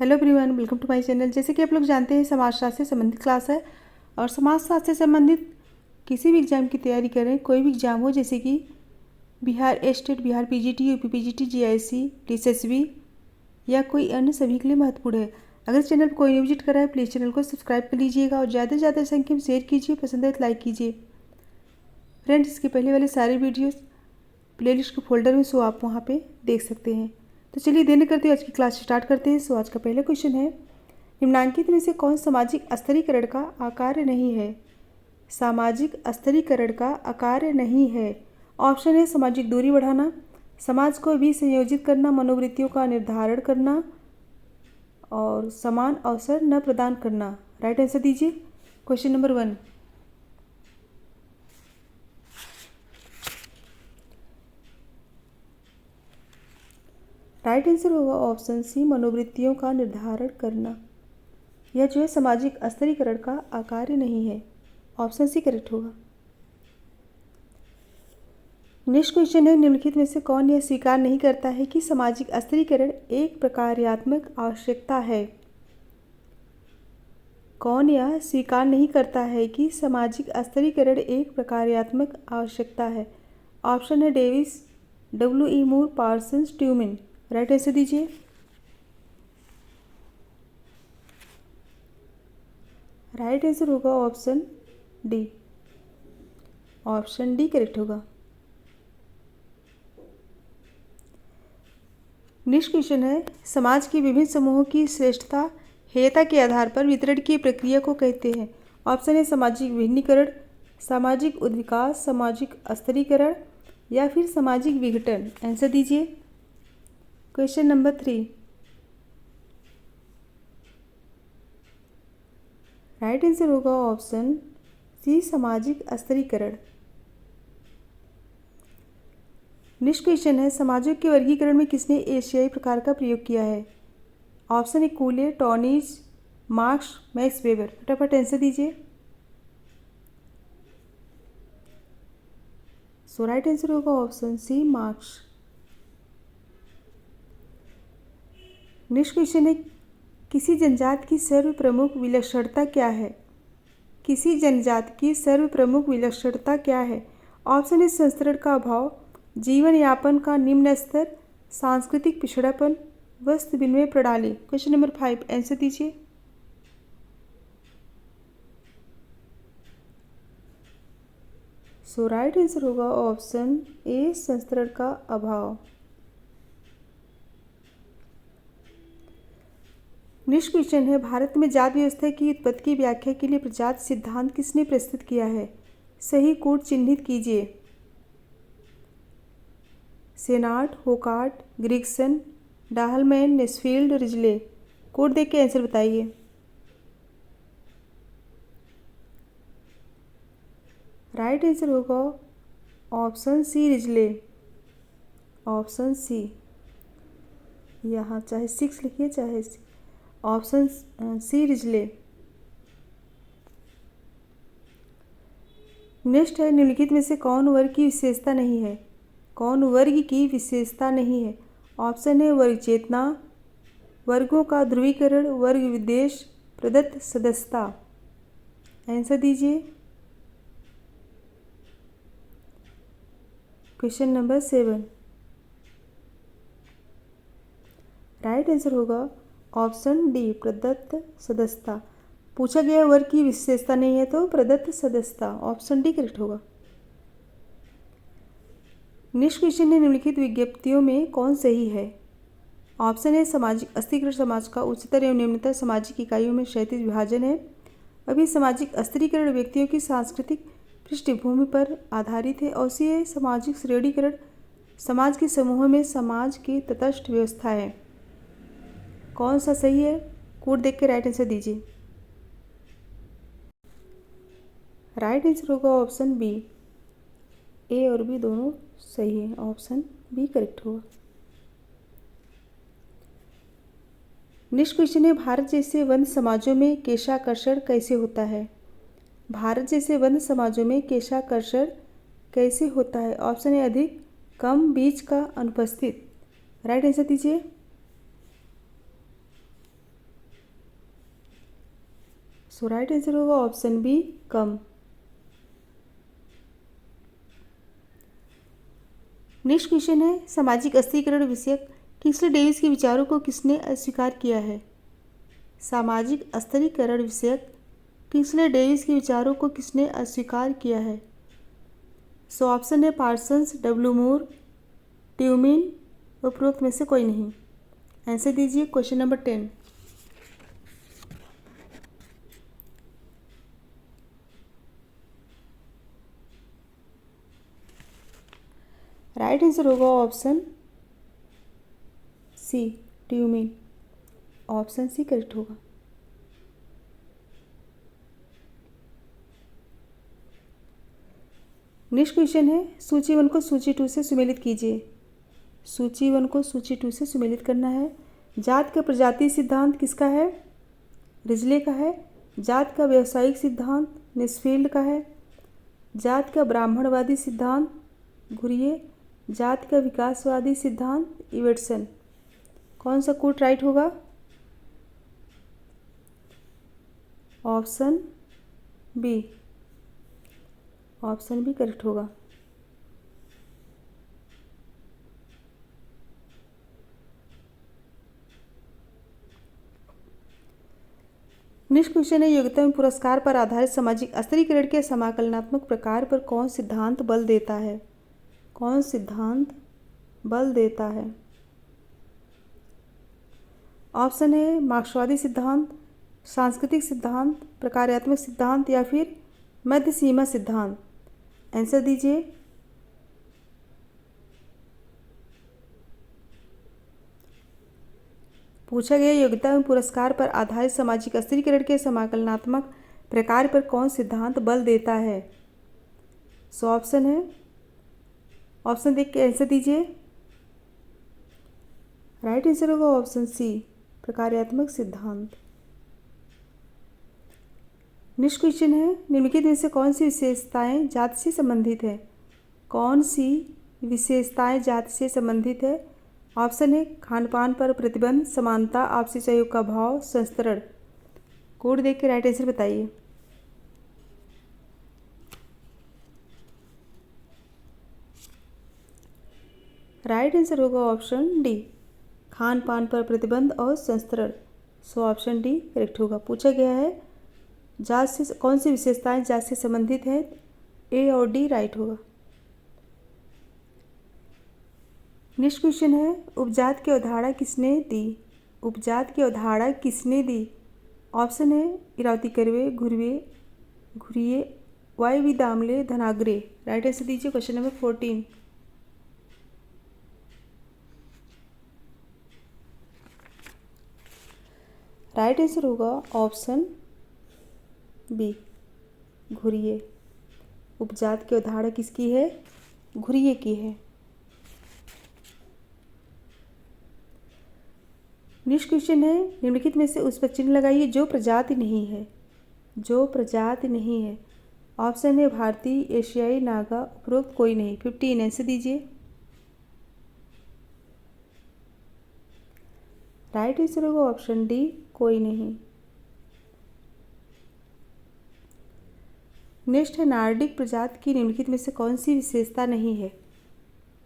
Hello everyone, welcome to my channel. जैसे कि आप लोग जानते हैं, समाजशास्त्र से संबंधित क्लास है और समाजशास्त्र से संबंधित किसी भी एग्ज़ाम की तैयारी करें, कोई भी एग्ज़ाम हो, जैसे कि Bihar state, Bihar PGT, UP PGT, GIC, TSSB या कोई अन्य, सभी के लिए महत्वपूर्ण है। अगर चैनल पर कोई विजिट करा है, प्लीज़ चैनल को सब्सक्राइब कर लीजिएगा और ज़्यादा से ज़्यादा संख्या में शेयर कीजिए, पसंद है तो लाइक कीजिए। फ्रेंड्स, इसके पहले वाले सारे वीडियोज़ प्लेलिस्ट के फोल्डर में, सो आप वहाँ पर देख सकते हैं। तो चलिए देर न करते हुए आज की क्लास स्टार्ट करते हैं। सो आज का पहला क्वेश्चन है, निम्नांकित में से कौन सामाजिक स्तरीकरण का आकार्य नहीं है? सामाजिक स्तरीकरण का आकार्य नहीं है। ऑप्शन है सामाजिक दूरी बढ़ाना, समाज को विसंयोजित करना, मनोवृत्तियों का निर्धारण करना और समान अवसर न प्रदान करना। राइट आंसर दीजिए। Question number 1। राइट आंसर होगा ऑप्शन सी, मनोवृत्तियों का निर्धारण करना। यह जो है सामाजिक स्तरीकरण का आकार्य नहीं है। ऑप्शन सी करेक्ट होगा। नेक्स्ट क्वेश्चन है, निम्नलिखित में से कौन यह स्वीकार नहीं करता है कि सामाजिक स्तरीकरण एक प्रकार्यात्मक आवश्यकता है? कौन यह स्वीकार नहीं करता है कि सामाजिक स्तरीकरण एक प्रकार्यात्मक आवश्यकता है? ऑप्शन है डेविस, डब्ल्यू.ई. मूर, पार्सन्स, ट्यूमिन। राइट आंसर दीजिए। राइट आंसर होगा option D. Option D correct होगा। नेक्स्ट क्वेश्चन है, समाज के विभिन्न समूहों की श्रेष्ठता हेयता के आधार पर वितरण की प्रक्रिया को कहते हैं। ऑप्शन है सामाजिक विभिन्नीकरण, सामाजिक उद्विकास, सामाजिक स्तरीकरण या फिर सामाजिक विघटन। आंसर दीजिए। Question number 3। राइट आंसर होगा ऑप्शन सी, सामाजिक स्तरीकरण। नेक्स्ट क्वेश्चन है, समाजों के वर्गीकरण में किसने एशियाई प्रकार का प्रयोग किया है? ऑप्शन है Cooley, Tonnies, Marx, Max Weber. फटाफट आंसर दीजिए। सो राइट आंसर होगा option C, Marx. Next question है, किसी जनजाति की सर्वप्रमुख विलक्षणता क्या है? किसी जनजाति की सर्वप्रमुख विलक्षणता क्या है? ऑप्शन है संस्करण का अभाव, जीवन यापन का निम्न स्तर, सांस्कृतिक पिछड़ापन, वस्त्र विनिमय प्रणाली। क्वेश्चन नंबर 5 आंसर दीजिए। सो राइट आंसर होगा ऑप्शन ए, संस्करण का अभाव। नेक्स्ट क्वेश्चन है, भारत में जाति व्यवस्था की उत्पत्ति की व्याख्या के लिए प्रजाति सिद्धांत किसने प्रस्तुत किया है? सही कोड चिन्हित कीजिए। Senart, Hocart, Grigson, Dahlmann, Nesfield, Risley. Code देख के आंसर बताइए। राइट आंसर होगा option C, Risley. Option C, यहाँ चाहे 6 लिखिए चाहे ऑप्शन सी, रिजले। नेक्स्ट है, निम्नलिखित में से कौन वर्ग की विशेषता नहीं है? कौन वर्ग की विशेषता नहीं है? ऑप्शन है वर्ग चेतना, वर्गों का ध्रुवीकरण, वर्ग विद्वेष, प्रदत्त सदस्यता। आंसर दीजिए। Question number 7। राइट आंसर होगा ऑप्शन डी, प्रदत्त सदस्यता। पूछा गया वर्ग की विशेषता नहीं है तो प्रदत्त सदस्यता। ऑप्शन डी करेक्ट होगा। नेक्स्ट क्वेश्चन है, निम्नलिखित विज्ञप्तियों में कौन सही है? ऑप्शन है सामाजिक स्तरीकरण समाज का उच्चतर एवं निम्नतर सामाजिक इकाइयों में क्षैतिज विभाजन है। अभी सामाजिक स्तरीकरण व्यक्तियों की सांस्कृतिक पृष्ठभूमि पर आधारित है। और सी है सामाजिक श्रेणीकरण समाज के समूहों में समाज की तटस्थ व्यवस्था है। कौन सा सही है? कोड देख के राइट आंसर दीजिए। राइट आंसर होगा ऑप्शन बी। ए और बी दोनों सही है। ऑप्शन बी करेक्ट होगा। नेक्स्ट क्वेश्चन है, भारत जैसे वन्य समाजों में केशाकर्षण कैसे होता है? भारत जैसे वन्य समाजों में केशाकर्षण कैसे होता है? ऑप्शन है अधिक, कम, बीज का अनुपस्थित। राइट आंसर दीजिए। सो राइट आंसर होगा ऑप्शन बी कम। नेक्स्ट क्वेश्चन है सामाजिक अस्थिरीकरण विषयक किंग्सले डेविस के विचारों को किसने अस्वीकार किया है। सामाजिक अस्थिरीकरण विषयक किंग्सले डेविस के विचारों को किसने अस्वीकार किया है। सो ऑप्शन है पार्सन्स, डब्ल्यू मूर, ट्यूमिन, उपरोक्त में से कोई नहीं। आंसर दीजिए क्वेश्चन नंबर 10। राइट आंसर होगा option C, Tumin. Option C correct होगा। नेक्स्ट क्वेश्चन है सूची 1 को सूची 2 से सुमेलित कीजिए। सूची 1 को सूची 2 से सुमेलित करना है। जात का प्रजाति सिद्धांत किसका है, रिजले का है। जात का व्यावसायिक सिद्धांत निस्फील्ड का है। जात का ब्राह्मणवादी सिद्धांत घुरिये। जात का विकासवादी सिद्धांत इवर्टसन। कौन सा कोट राइट होगा। Option B, option B correct होगा। नेक्स्ट क्वेश्चन है योग्यता में पुरस्कार पर आधारित सामाजिक अस्थिरीकरण के समाकलनात्मक प्रकार पर कौन सिद्धांत बल देता है। कौन सिद्धांत बल देता है। ऑप्शन है मार्क्सवादी सिद्धांत, सांस्कृतिक सिद्धांत, प्रकार्यात्मक सिद्धांत या फिर मध्य सीमा सिद्धांत। आंसर दीजिए। पूछा गया योग्यता में पुरस्कार पर आधारित सामाजिक अस्थिरीकरण के समाकलनात्मक प्रकार पर कौन सिद्धांत बल देता है। सो ऑप्शन है, ऑप्शन देख के आंसर दीजिए। राइट आंसर होगा ऑप्शन सी, प्रकार्यात्मक सिद्धांत। नेक्स्ट क्वेश्चन है निम्नलिखित में से कौन सी विशेषताएं जाति से संबंधित है। कौन सी विशेषताएं जाति से संबंधित है। ऑप्शन है खान पान पर प्रतिबंध, समानता, आपसी सहयोग का भाव, संस्तरण। कोड देख के राइट आंसर बताइए। राइट आंसर होगा ऑप्शन डी, खान पान पर प्रतिबंध और संस्तरण। सो ऑप्शन डी करेक्ट होगा। पूछा गया है जात से कौन सी विशेषताएं जात से संबंधित है। ए और डी राइट होगा। नेक्स्ट क्वेश्चन है उपजात की अवधारणा किसने दी। उपजात की अवधारणा किसने दी। ऑप्शन है Irawati Karve, Ghurye, Y V Damle, Dhanagare. Right answer दीजिए क्वेश्चन नंबर 14। राइट आंसर होगा ऑप्शन बी, घुरिये। उपजात की अवधारणा किसकी है, घुरिये की है। नेक्स्ट क्वेश्चन है निम्नलिखित में से उस पर चिन्ह लगाइए जो प्रजाति नहीं है। जो प्रजाति नहीं है। ऑप्शन है भारतीय, एशियाई, नागा, उपरोक्त कोई नहीं। 15 आंसर दीजिए। राइट आंसर होगा ऑप्शन डी, कोई नहीं। नेक्स्ट है नार्डिक प्रजाति की निम्नलिखित में से कौन सी विशेषता नहीं है।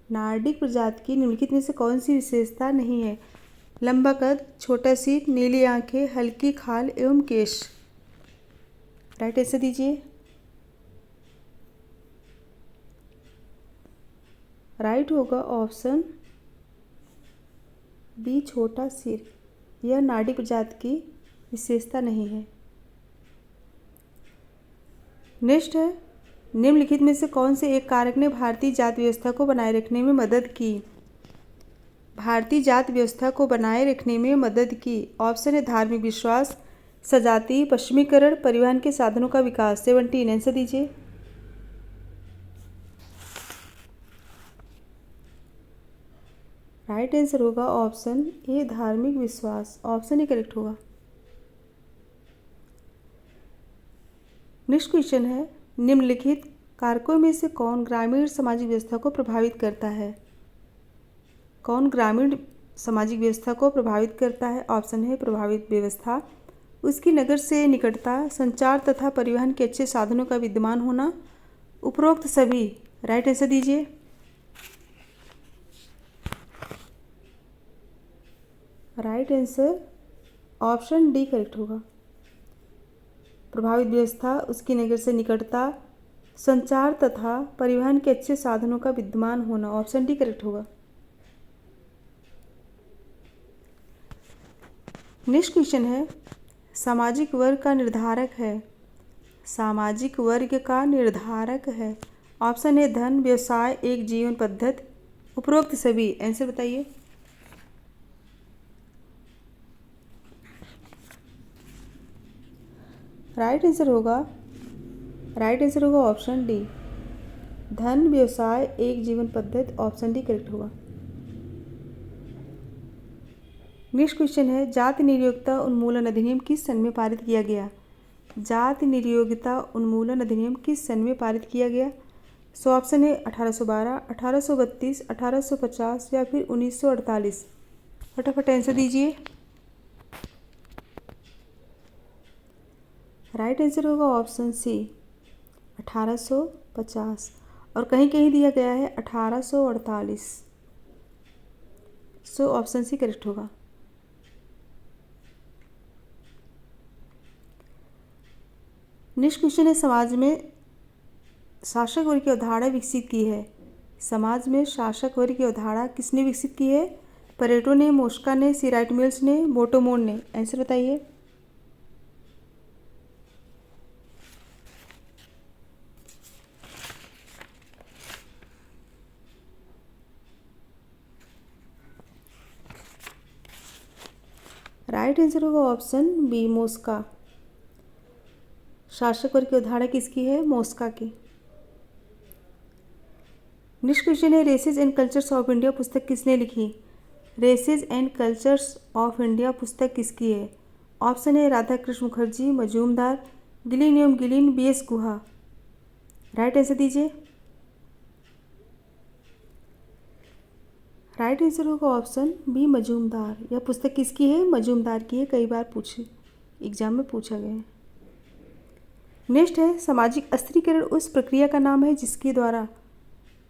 नार्डिक प्रजाति की निम्नलिखित में से कौन सी विशेषता नहीं है। लंबा कद, छोटा सिर, नीली आंखें, हल्की खाल एवं केश। राइट आंसर दीजिए। राइट होगा ऑप्शन बी, छोटा सिर। यह नार्डिक प्रजाति की विशेषता नहीं है। नेक्स्ट है निम्नलिखित में से कौन से एक कारक ने भारतीय जाति व्यवस्था को बनाए रखने में मदद की। भारतीय जाति व्यवस्था को बनाए रखने में मदद की। ऑप्शन है धार्मिक विश्वास, सजाती, पश्चिमीकरण, परिवहन के साधनों का विकास। 17 आंसर दीजिए। राइट आंसर होगा ऑप्शन ए, धार्मिक विश्वास। ऑप्शन ए करेक्ट होगा। नेक्स्ट क्वेश्चन है निम्नलिखित कारकों में से कौन ग्रामीण सामाजिक व्यवस्था को प्रभावित करता है। कौन ग्रामीण सामाजिक व्यवस्था को प्रभावित करता है। ऑप्शन है प्रभावित व्यवस्था, उसकी नगर से निकटता, संचार तथा परिवहन के अच्छे साधनों का विद्यमान होना, उपरोक्त सभी। राइट आंसर दीजिए। Right answer option D correct होगा। प्रभावित व्यवस्था, उसकी नगर से निकटता, संचार तथा परिवहन के अच्छे साधनों का विद्यमान होना, ऑप्शन डी करेक्ट होगा। नेक्स्ट क्वेश्चन है, सामाजिक वर्ग का निर्धारक है। सामाजिक वर्ग का निर्धारक है। ऑप्शन ए धन, व्यवसाय, एक जीवन पद्धति, उपरोक्त सभी। आंसर बताइए। राइट आंसर होगा ऑप्शन डी, धन, व्यवसाय, एक जीवन पद्धति, ऑप्शन डी करेक्ट होगा। नेक्स्ट क्वेश्चन है, जाति नियोक्ता उन्मूलन अधिनियम किस सन में पारित किया गया। जाति नियोक्ता उन्मूलन अधिनियम किस सन में पारित किया गया। सो ऑप्शन है 1812, 1832, 1850 या फिर 1948। फटाफट आंसर दीजिए। राइट आंसर होगा ऑप्शन सी, 1850, और कहीं कहीं दिया गया है 1848। सो ऑप्शन सी करेक्ट होगा। नेक्स्ट क्वेश्चन है, समाज में शासक वर्ग की अवधारणा विकसित की है। समाज में शासक वर्ग की अवधारणा किसने विकसित की है। परेटो ने, मोस्का ने, सी राइट मिल्स ने, बोटोमोन ने। आंसर बताइए। राइट आंसर होगा ऑप्शन बी, मोस्का। शासक वर्ग की अवधारणा किसकी है, मोस्का की। नेक्स्ट क्वेश्चन है, races and cultures of India पुस्तक किसने लिखी। Races and cultures of India पुस्तक किसकी है। ऑप्शन है राधा कृष्ण मुखर्जी, मजूमदार, गिलिन एवं Gillin, B S. Guha. Right answer दीजिए। राइट आंसर होगा ऑप्शन बी, मजूमदार। यह पुस्तक किसकी है, मजूमदार की है। कई बार एग्जाम में पूछा गया है। नेक्स्ट है, सामाजिक स्त्रीकरण उस प्रक्रिया का नाम है जिसके द्वारा।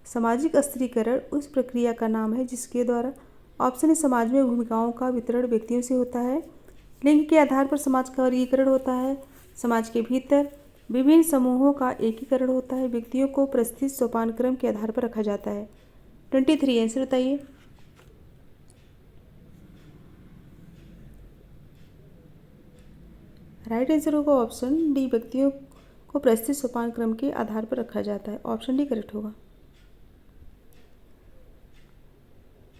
सामाजिक स्त्रीकरण उस प्रक्रिया का नाम है जिसके द्वारा। ऑप्शन है समाज में भूमिकाओं का वितरण व्यक्तियों से होता है, लिंग के आधार पर समाज का वर्गीकरण होता है, समाज के भीतर विभिन्न समूहों का एकीकरण होता है, व्यक्तियों को परिस्थिति सोपान क्रम के आधार पर रखा जाता है। 23 आंसर बताइए। राइट आंसर होगा ऑप्शन डी, व्यक्तियों को परिस्थिति सोपान क्रम के आधार पर रखा जाता है। ऑप्शन डी करेक्ट होगा।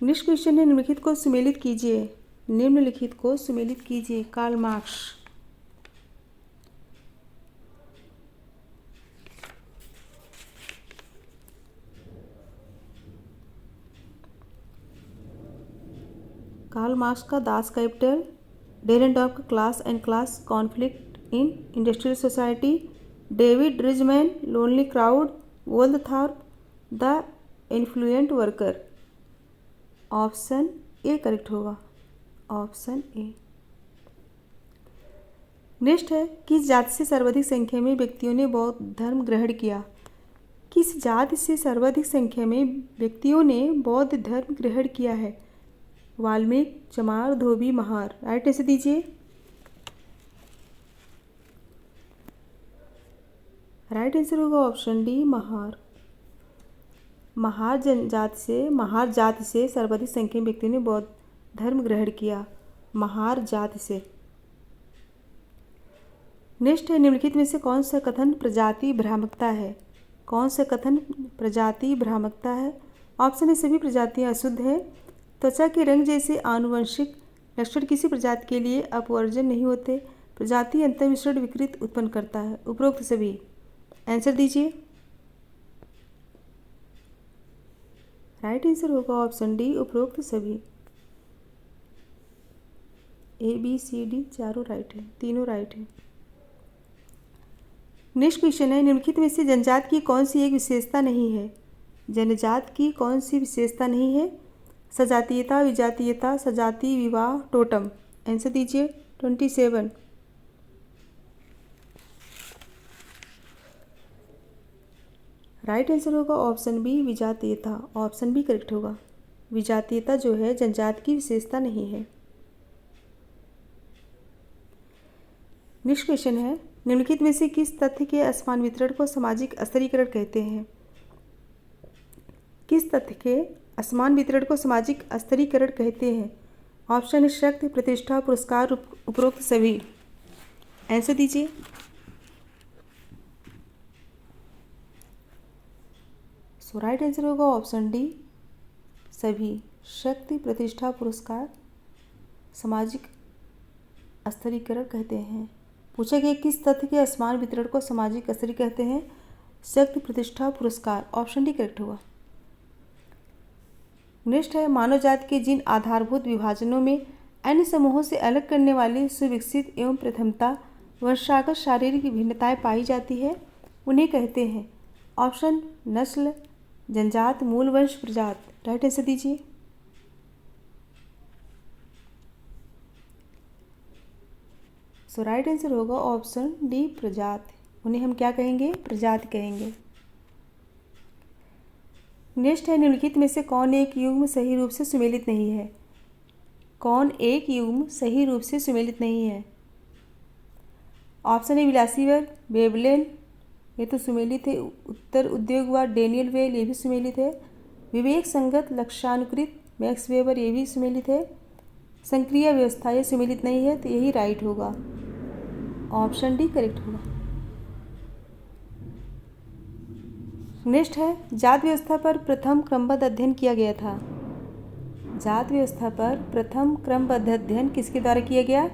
नेक्स्ट क्वेश्चन है, निम्नलिखित को सुमेलित कीजिए। निम्नलिखित को सुमेलित कीजिए। Karl Marx. कार्ल मार्क्स का दास कैपिटल, डेरेनडॉर्फ का class and class conflict in industrial society, David Riesman, lonely crowd, Goldthorpe, the affluent worker. Option A correct होगा। Option A. नेक्स्ट है, किस जाति से सर्वाधिक संख्या में व्यक्तियों ने बौद्ध धर्म ग्रहण किया। किस जाति से सर्वाधिक संख्या में व्यक्तियों ने बौद्ध धर्म ग्रहण किया है। वाल्मीकि, चमार, धोबी, महार। राइट आंसर दीजिए। राइट आंसर होगा ऑप्शन डी, महार। महार जाति से सर्वाधिक संख्या में व्यक्तियों ने बौद्ध धर्म ग्रहण किया। महार जाति से। नेक्स्ट है, निम्नलिखित में से कौन सा कथन प्रजाति भ्रामकता है। कौन सा कथन प्रजाति भ्रामकता है। ऑप्शन है सभी प्रजातियां अशुद्ध है, त्वचा के रंग जैसे आनुवंशिक लक्षण किसी प्रजाति के लिए अपवर्जन नहीं होते, प्रजाति अंतर्मिश्रण विकृत उत्पन्न करता है, उपरोक्त सभी। आंसर दीजिए। राइट आंसर होगा ऑप्शन डी, उपरोक्त सभी। ए बी सी डी चारों राइट है, तीनों राइट है। नेक्स्ट क्वेश्चन है, निम्नलिखित में से जनजाति की कौन सी एक विशेषता नहीं है। जनजाति की कौन सी विशेषता नहीं है। सजातीयता, विजातीयता, सजाति, विवाह, टोटम। आंसर दीजिए। 27। राइट आंसर होगा ऑप्शन बी विजातीयता। ऑप्शन बी करेक्ट होगा। विजातीयता जो है जनजाति की विशेषता नहीं है। नेक्स्ट क्वेश्चन है, निम्नलिखित में से किस तथ्य के असमान वितरण को सामाजिक स्तरीकरण कहते हैं? किस तथ्य के असमान वितरण को सामाजिक स्तरीकरण कहते हैं? ऑप्शन है शक्ति, प्रतिष्ठा, पुरस्कार, उपरोक्त सभी। आंसर दीजिए। सो राइट आंसर होगा ऑप्शन डी सभी। शक्ति, प्रतिष्ठा, पुरस्कार सामाजिक स्तरीकरण कहते हैं। पूछा गया किस तथ्य के असमान वितरण को सामाजिक स्तरीकरण कहते हैं? शक्ति, प्रतिष्ठा, पुरस्कार। ऑप्शन डी करेक्ट होगा। नेक्स्ट है, मानव जाति के जिन आधारभूत विभाजनों में अन्य समूहों से अलग करने वाली सुविकसित एवं प्रथमता वंशागत शारीरिक भिन्नताएं पाई जाती है उन्हें कहते हैं? ऑप्शन नस्ल, जनजात, मूल वंश, प्रजात। राइट आंसर दीजिए। सो राइट आंसर होगा ऑप्शन डी प्रजात। उन्हें हम क्या कहेंगे? प्रजात कहेंगे। नेक्स्ट है, निम्नलिखित में से कौन एक युग्म सही रूप से सुमेलित नहीं है? कौन एक युग्म सही रूप से सुमेलित नहीं है? ऑप्शन है विलासी वर्ग, वेवलेन, ये तो सुमेलित है। उत्तर उद्योगवाद, डेनियल वेल, ये भी सुमेलित है। विवेक संगत लक्ष्यानुकृत, मैक्स वेबर, ये भी सुमेलित है। संक्रिया व्यवस्था, ये सुमेलित नहीं है, तो यही राइट होगा। ऑप्शन डी करेक्ट होगा। नेक्स्ट है, जात व्यवस्था पर प्रथम क्रमबद्ध अध्ययन किया गया था। जात व्यवस्था पर प्रथम क्रमबद्ध अध्ययन किसके द्वारा किया गया?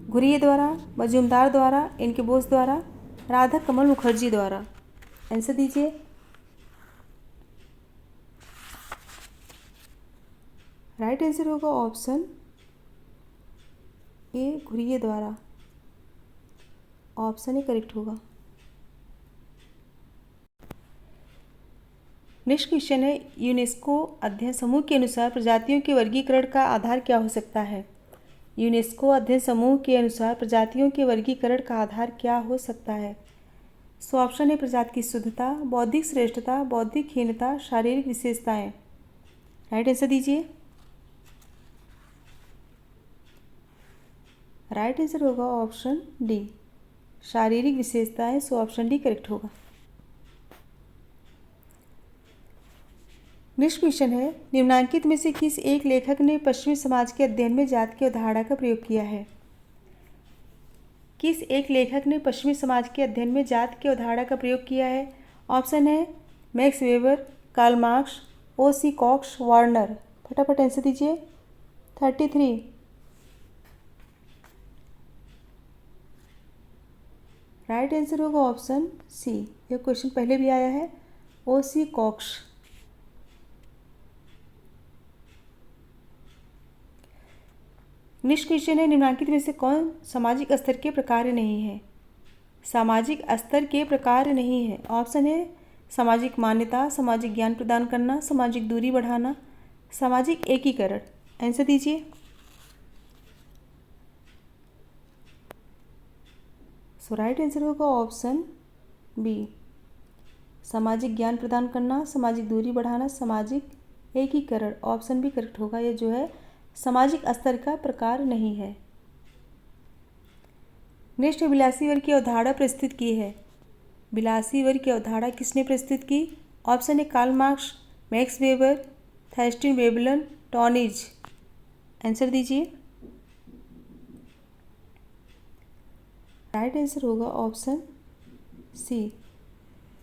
घुरिये द्वारा, मजूमदार द्वारा, इनके बोस द्वारा, राधा कमल मुखर्जी द्वारा। आंसर दीजिए। राइट आंसर होगा ऑप्शन ए घुरिये द्वारा। ऑप्शन ए करेक्ट होगा। नेक्स्ट क्वेश्चन है, यूनेस्को अध्ययन समूह के अनुसार प्रजातियों के वर्गीकरण का आधार क्या हो सकता है? यूनेस्को अध्ययन समूह के अनुसार प्रजातियों के वर्गीकरण का आधार क्या हो सकता है? सो ऑप्शन है प्रजाति की शुद्धता, बौद्धिक श्रेष्ठता, बौद्धिक हीनता, शारीरिक विशेषताएं। राइट आंसर दीजिए। राइट आंसर होगा ऑप्शन डी शारीरिक विशेषताएं। सो ऑप्शन डी करेक्ट होगा। नेक्स्ट क्वेश्चन है, निम्नांकित में से किस एक लेखक ने पश्चिमी समाज के अध्ययन में जात की अवधारणा का प्रयोग किया है? किस एक लेखक ने पश्चिमी समाज के अध्ययन में जात की अवधारणा का प्रयोग किया है? ऑप्शन है Max Weber, Karl Marx, O C. Cox, Warner. फटाफट आंसर दीजिए। 33। राइट आंसर होगा ऑप्शन सी। यह क्वेश्चन पहले भी आया है। ओ.सी. कॉक्स। नेक्स्ट क्वेश्चन है, निम्नांकित में से कौन सामाजिक स्तर के प्रकार नहीं है? सामाजिक स्तर के प्रकार नहीं है। ऑप्शन है सामाजिक मान्यता, सामाजिक ज्ञान प्रदान करना, सामाजिक दूरी बढ़ाना, सामाजिक एकीकरण। आंसर दीजिए। सो राइट आंसर होगा ऑप्शन बी सामाजिक ज्ञान प्रदान करना, सामाजिक दूरी बढ़ाना, सामाजिक एकीकरण। ऑप्शन बी करेक्ट होगा। यह जो है सामाजिक स्तर का प्रकार नहीं है। नेक्स्ट, विलासी वर्ग की अवधारणा प्रस्तुत की है। विलासी वर्ग की अवधारणा किसने प्रस्तुत की? ऑप्शन है Karl Marx, Max Weber, Thorstein Veblen, Tonnies. Answer दीजिए। राइट आंसर होगा option C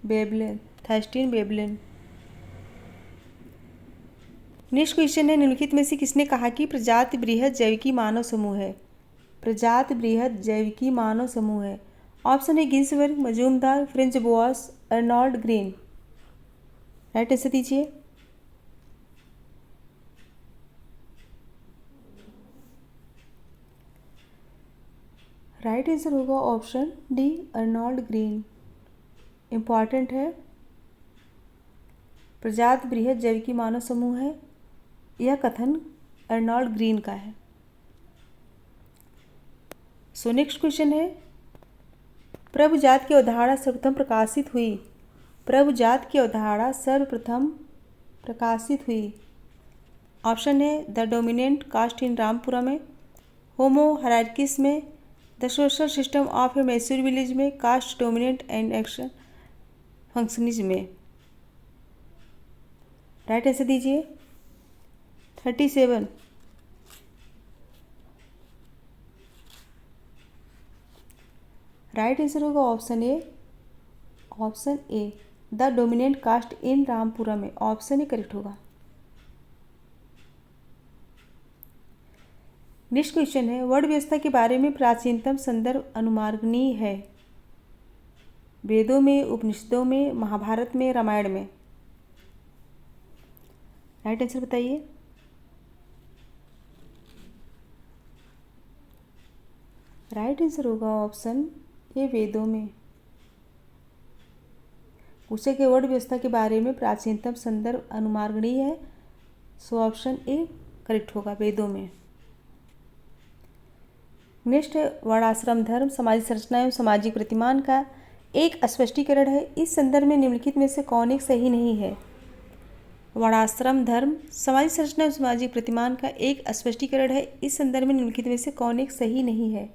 Veblen, Thorstein Veblen. Next question है, निम्नलिखित में से किसने कहा कि प्रजाति बृहद जैविकी मानव समूह है? प्रजाति बृहद जैविकी मानव समूह है। ऑप्शन है Ginsberg, Majumdar, Franz Boas, Arnold Green. Right answer दीजिए। राइट आंसर होगा option D Arnold Green. Important है, प्रजाति बृहद जैविकी मानव समूह है, यह कथन अर्नॉल्ड ग्रीन का है। सो नेक्स्ट क्वेश्चन है, प्रभु जात की अवधारणा सर्वप्रथम प्रकाशित हुई प्रभु जात की अवधारणा सर्वप्रथम प्रकाशित हुई? ऑप्शन है the dominant caste in Rampura में, होमो हायरार्कीस में, the social system of a Mysore village में, caste dominant and action functionism में। राइट आंसर दीजिए। 37। राइट आंसर होगा option A. Option A the dominant caste in Rampura में, ऑप्शन ए करेक्ट होगा। Next question है वर्ण व्यवस्था के बारे में प्राचीनतम संदर्भ अनुमार्गनीय है? वेदों में, उपनिषदों में, महाभारत में, रामायण में। राइट आंसर बताइए। राइट आंसर होगा ऑप्शन ए वेदों में। पूछे के वर्ण व्यवस्था के बारे में प्राचीनतम संदर्भ अनुमार्गणीय है, सो ऑप्शन ए करेक्ट होगा, वेदों में। नेक्स्ट है वर्णाश्रम धर्म सामाजिक संरचना एवं सामाजिक प्रतिमान का एक स्पष्टीकरण है। इस संदर्भ में निम्नलिखित में से कौन एक सही नहीं है? वर्णाश्रम धर्म सामाजिक संरचना एवं सामाजिक प्रतिमान का एक स्पष्टीकरण है। इस संदर्भ में निम्नलिखित में से कौन एक सही नहीं है?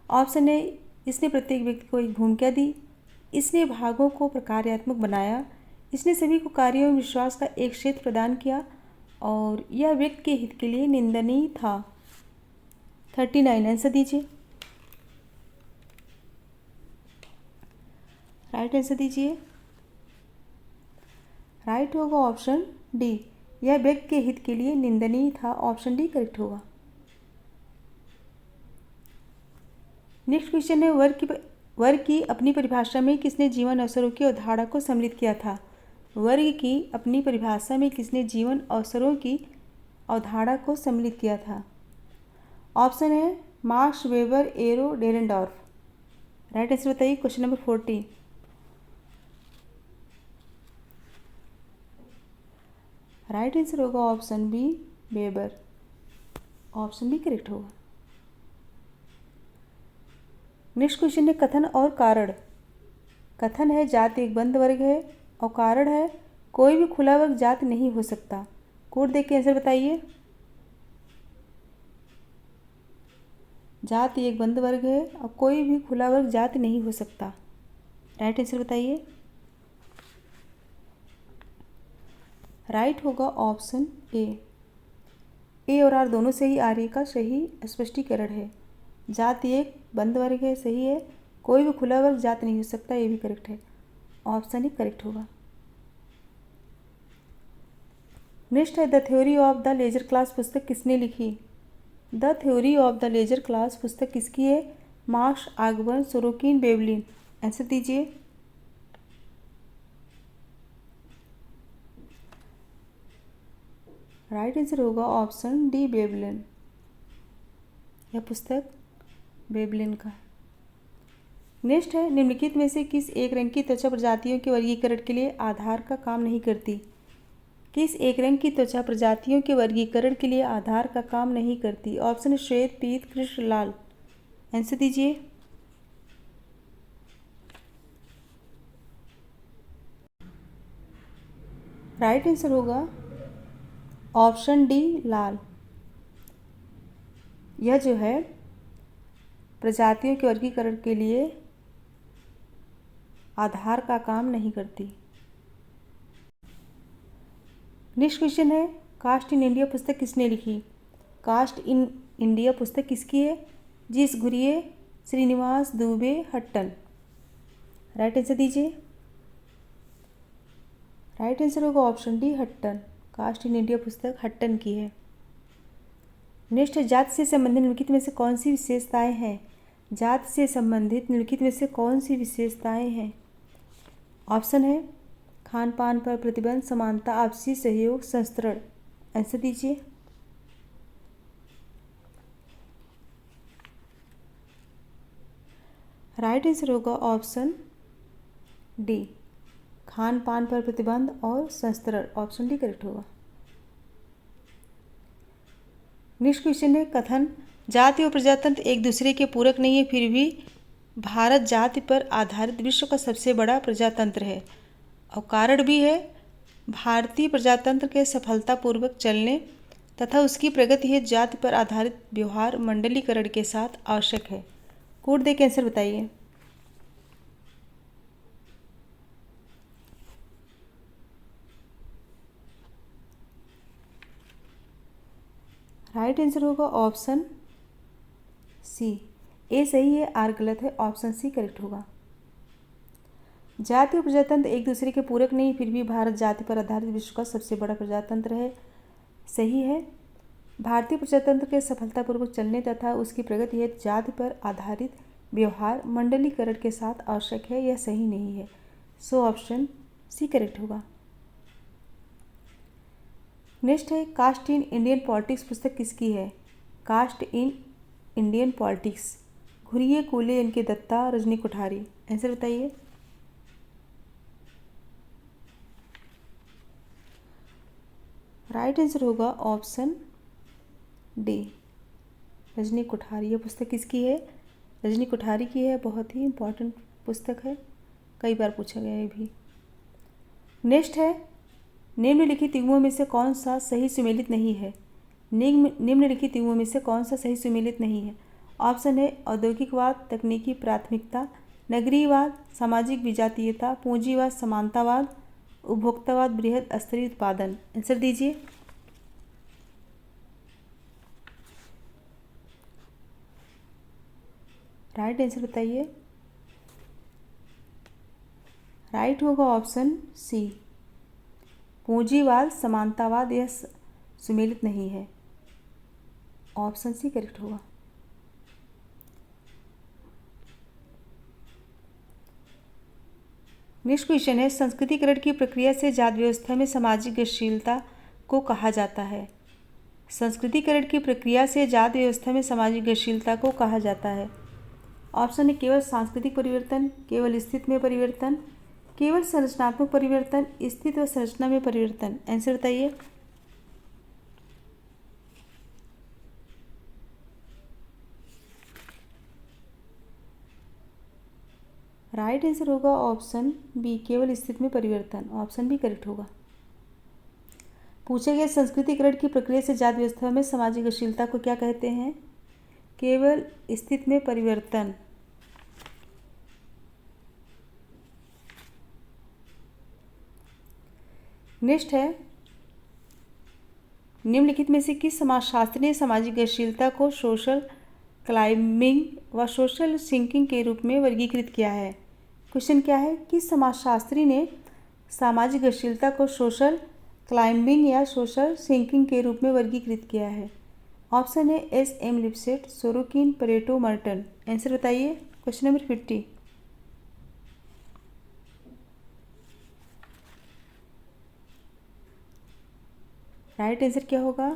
ऑप्शन ए इसने प्रत्येक व्यक्ति को एक भूमिका दी, इसने भागों को प्रकार्यात्मक बनाया, इसने सभी को कार्यों में विश्वास का एक क्षेत्र प्रदान किया, और यह व्यक्ति के हित के लिए निंदनीय था। 39 आंसर दीजिए। राइट आंसर दीजिए। राइट होगा ऑप्शन डी, यह व्यक्ति के हित के लिए निंदनीय था, ऑप्शन डी करेक्ट होगा। नेक्स्ट क्वेश्चन है वर्ग की अपनी परिभाषा में किसने जीवन अवसरों की अवधारणा को सम्मिलित किया था? वर्ग की अपनी परिभाषा में किसने जीवन अवसरों की अवधारणा को सम्मिलित किया था? ऑप्शन है Marx, Weber, Aron, Dahrendorf. Right answer बताइए। Question number 40। राइट आंसर होगा option B, Weber, option B correct होगा। नेक्स्ट क्वेश्चन है कथन और कारण। कथन है जाति एक बंद वर्ग है, और कारण है कोई भी खुला वर्ग जाति नहीं हो सकता। कोड देख के आंसर बताइए। जाति एक बंद वर्ग है और कोई भी खुला वर्ग जाति नहीं हो सकता। राइट आंसर बताइए। राइट होगा ऑप्शन ए और आर दोनों सही, आर्य का सही स्पष्टीकरण है। जाति एक बंद वर्ग है, सही है, कोई भी खुला वर्ग जाति नहीं हो सकता, ये भी करेक्ट है, ऑप्शन ए करेक्ट होगा। नेक्स्ट है the theory of the leisure class पुस्तक किसने लिखी? The theory of the leisure class पुस्तक किसकी है? Marx, Ogburn, Sorokin, Veblen. Answer दीजिए। राइट आंसर होगा ऑप्शन डी, वेवलिन। यह पुस्तक वेवलिन का। नेक्स्ट है निम्नलिखित में से किस एक रंग की त्वचा प्रजातियों के वर्गीकरण के लिए आधार का काम नहीं करती? किस एक रंग की त्वचा प्रजातियों के वर्गीकरण के लिए आधार का काम नहीं करती? ऑप्शन श्वेत, पीत, कृष्ण, लाल। आंसर दीजिए। राइट आंसर होगा ऑप्शन डी, लाल। यह जो है प्रजातियों के वर्गीकरण के लिए आधार का काम नहीं करती। नेक्स्ट क्वेश्चन है कास्ट इन इंडिया पुस्तक किसने लिखी? कास्ट इन इंडिया पुस्तक किसकी है? G S Ghurye, Srinivas Dube, Hutton. Right answer दीजिए। राइट आंसर होगा option D, Hutton. Caste in India पुस्तक हट्टन की है। नेक्स्ट है जाति से संबंधित निम्नलिखित में से कौन सी विशेषताएं हैं? जाति से संबंधित निम्नलिखित में से कौन सी विशेषताएं हैं? ऑप्शन है खान पान पर प्रतिबंध, समानता, आपसी सहयोग, संस्तरण। आंसर दीजिए। राइट आंसर होगा ऑप्शन डी, खान पान पर प्रतिबंध और संस्तरण। ऑप्शन डी करेक्ट होगा। नेक्स्ट क्वेश्चन है कथन जाति और प्रजातंत्र एक दूसरे के पूरक नहीं है फिर भी भारत जाति पर आधारित विश्व का सबसे बड़ा प्रजातंत्र है और कारण भी है भारतीय प्रजातंत्र के सफलतापूर्वक चलने तथा उसकी प्रगति है जाति पर आधारित व्यवहार मंडलीकरण के साथ आवश्यक है। कोड दे के आंसर बताइए। राइट आंसर होगा ऑप्शन सी। ए सही है, आर गलत है, ऑप्शन सी करेक्ट होगा। जाति और प्रजातंत्र एक दूसरे के पूरक नहीं, फिर भी भारत जाति पर आधारित विश्व का सबसे बड़ा प्रजातंत्र है। सही है। भारतीय प्रजातंत्र के सफलतापूर्वक चलने तथा उसकी प्रगति हेतु जाति पर आधारित व्यवहार मंडलीकरण के साथ आवश्यक है, यह सही नहीं है। सो ऑप्शन सी करेक्ट होगा। नेक्स्ट है कास्ट इन इंडियन पॉलिटिक्स पुस्तक किसकी है? Caste in Indian politics, Ghurye Cole इनके दत्ता, रजनी कोठारी। आंसर बताइए। राइट आंसर होगा ऑप्शन डी, रजनी कोठारी। यह पुस्तक किसकी है? रजनी कोठारी की है। बहुत ही इम्पोर्टेंट पुस्तक है, कई बार पूछा गया है भी। नेक्स्ट है निम्नलिखित युग्मों में से कौन सा सही सुमेलित नहीं है? निम्नलिखित युग्मों में से कौन सा सही सुमेलित नहीं है? ऑप्शन है औद्योगिकवाद, तकनीकी प्राथमिकता, नगरीयवाद, सामाजिक विजातीयता, पूंजीवाद, समानतावाद, उपभोक्तावाद, बृहद स्तरीय उत्पादन। आंसर दीजिए। राइट आंसर बताइए। राइट होगा ऑप्शन सी, पूंजीवाद, समानतावाद यह सुमेलित नहीं है। ऑप्शन सी करेक्ट होगा। नेक्स्ट क्वेश्चन है संस्कृतिकरण की प्रक्रिया से जाति व्यवस्था में सामाजिक गतिशीलता को कहा जाता है। संस्कृतिकरण की प्रक्रिया से जाति व्यवस्था में सामाजिक गतिशीलता को कहा जाता है। ऑप्शन है केवल सांस्कृतिक परिवर्तन, केवल स्थिति में परिवर्तन, केवल संरचनात्मक परिवर्तन, स्थिति व संरचना में परिवर्तन। आंसर बताइए। राइट आंसर होगा ऑप्शन बी, केवल स्थिति में परिवर्तन। ऑप्शन बी करेक्ट होगा। पूछा गया संस्कृतिकरण की प्रक्रिया से जाति व्यवस्था में सामाजिक गतिशीलता को क्या कहते हैं? केवल स्थिति में परिवर्तन। नेक्स्ट है निम्नलिखित में से किस समाजशास्त्री ने सामाजिक गतिशीलता को सोशल क्लाइंबिंग व सोशल सिंकिंग के रूप में वर्गीकृत किया है? क्वेश्चन क्या है? किस समाजशास्त्री ने सामाजिक गतिशीलता को सोशल क्लाइंबिंग या सोशल सिंकिंग के रूप में वर्गीकृत किया है? ऑप्शन है S M Lipset, Sorokin, Pareto, Merton. Answer बताइए। Question number 50। राइट आंसर क्या होगा?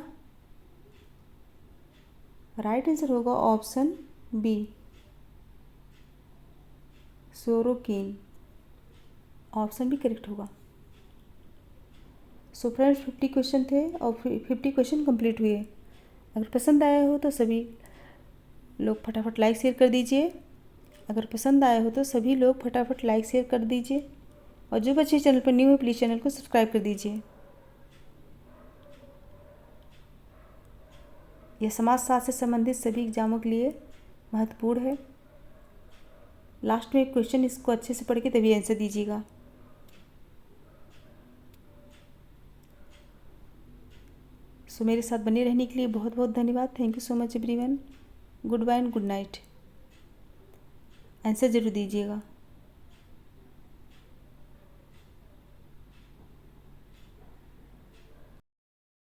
राइट आंसर होगा option B, Sorokin. Option B correct होगा। सो फ्रेंड्स 50 क्वेश्चन थे और 50 क्वेश्चन कंप्लीट हुए। अगर पसंद आया हो तो सभी लोग फटाफट लाइक शेयर कर दीजिए। अगर पसंद आया हो तो सभी लोग फटाफट लाइक शेयर कर दीजिए और जो बच्चे चैनल पर न्यू है प्लीज़ चैनल को सब्सक्राइब कर दीजिए। यह समाजशास्त्र से संबंधित सभी एग्जामों के लिए महत्वपूर्ण है। लास्ट में एक क्वेश्चन, इसको अच्छे से पढ़ के तभी आंसर दीजिएगा। सो मेरे साथ बने रहने के लिए बहुत बहुत धन्यवाद। Thank you so much everyone. Good bye and good night. Answer जरूर दीजिएगा।